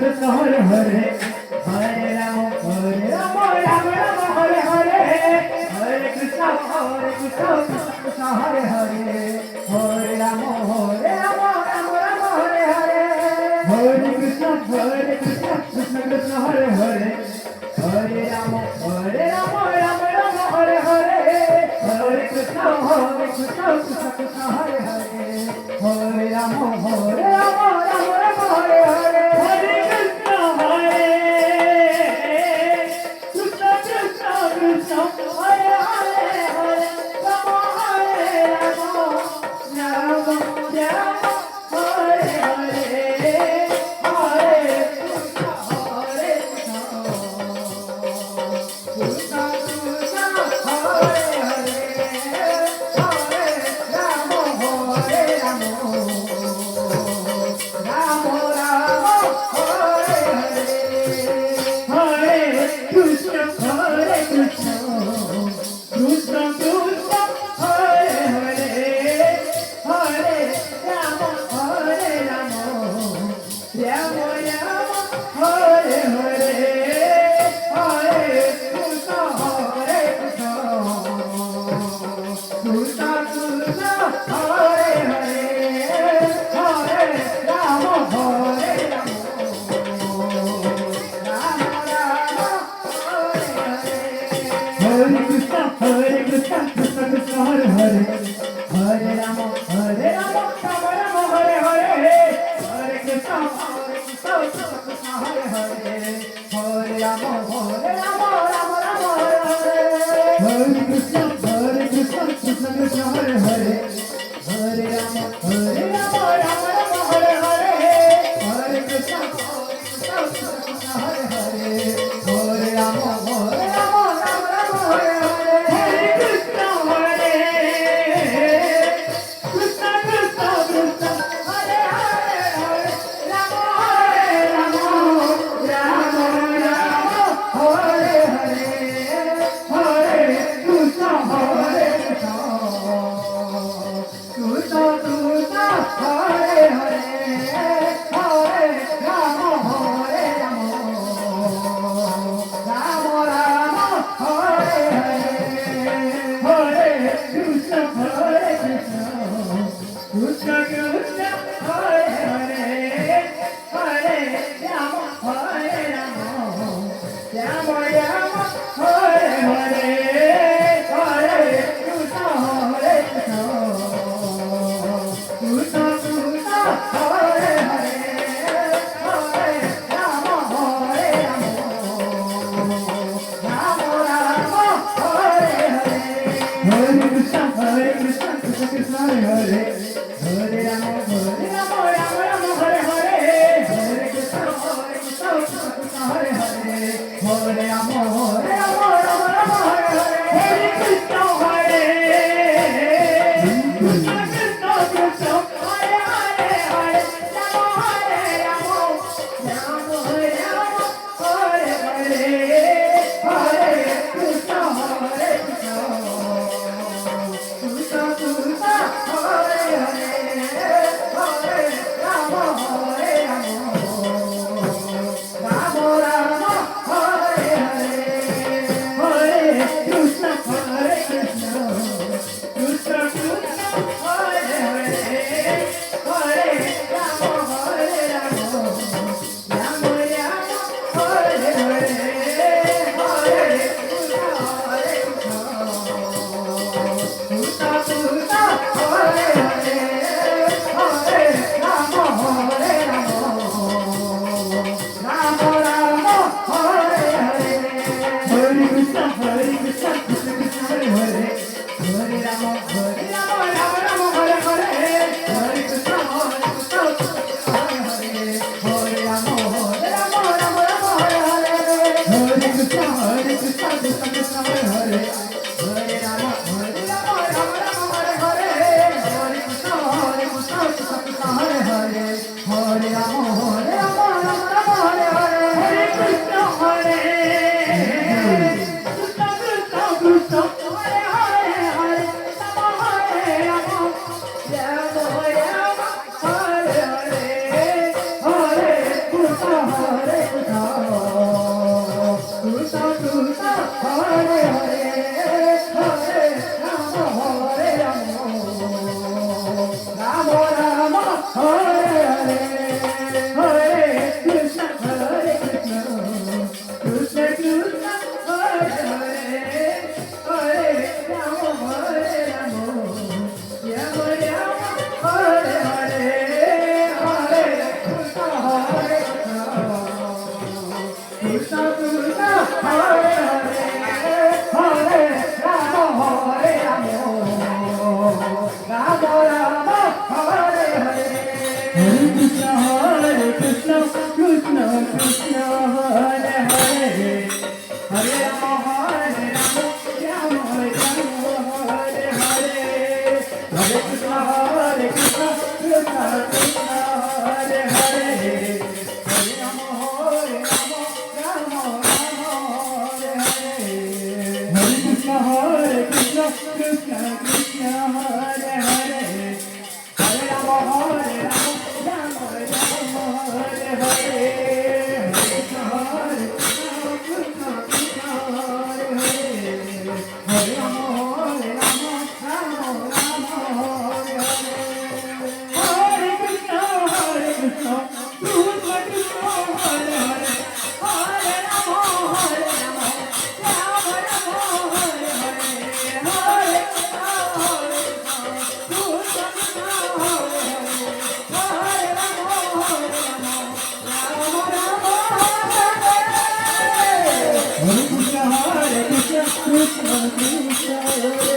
Krishna Hare Hare Hare Ram Ram Ram Hare Hare Hare Krishna Krishna Krishna Hare Hare Hare Ram Ram Ram Hare Hare Hare Krishna Krishna Krishna Hare Hare Hare Ram Ram Ram Hare Hare Hare Krishna Krishna Krishna Hare Hare Hare Ram Ram Ram Hare Hare Hare Krishna Krishna Krishna Hare Hare Hare Ram Ram Ram Hare Hare Hare Krishna Krishna Krishna Hare Hare Hare Ram Ram Ram Hare Hare Hare Krishna Krishna Krishna Krishna Hare Hare Hare Ram Ram Ram Hare Hare Hare Krishna Krishna Krishna Hare Hare Hare Ram Ram Ram Hare Hare Hare Krishna Krishna Krishna Hare Hare Hare Ram Ram Ram Hare Hare Hare Krishna Krishna Krishna Hare Hare Hare Ram Ram Ram Hare Hare Hare Krishna Krishna Krishna Hare Hare Hare Ram Ram Ram Hare Hare Hare Krishna Krishna Krishna Hare Hare Hare Ram Ram Ram Hare Hare Hare Krishna Krishna Krishna Krishna Hare Hare Hare Ram Ram Ram Ram Hare Hare Hare Krishna Krishna Krishna Hare Hare Hare Ram Hare Krishna Krishna Hare Hare Hare Ram Hare Ram Ram Ram Hare Hare Hare Krishna Krishna Krishna Hare Hare Hare Ram Ram Hare Hare Hare Krishna Krishna Krishna Hare Hare Hare Ram Ram Ram Hare Hare Hare Krishna Krishna Krishna Krishna Hare Hare Hare Ram Ram Ram Hare Hare Hare Krishna Krishna Krishna Hare Hare Hare Ram Ram Ram Hare Hare Hare Krishna Krishna Krishna Krishna Hare Hare Hare Ram Ram Ram Hare Hare Hare Krishna Krishna Krishna Hare Hare Hare Ram Ram Ram Hare Krishna Krishna Krishna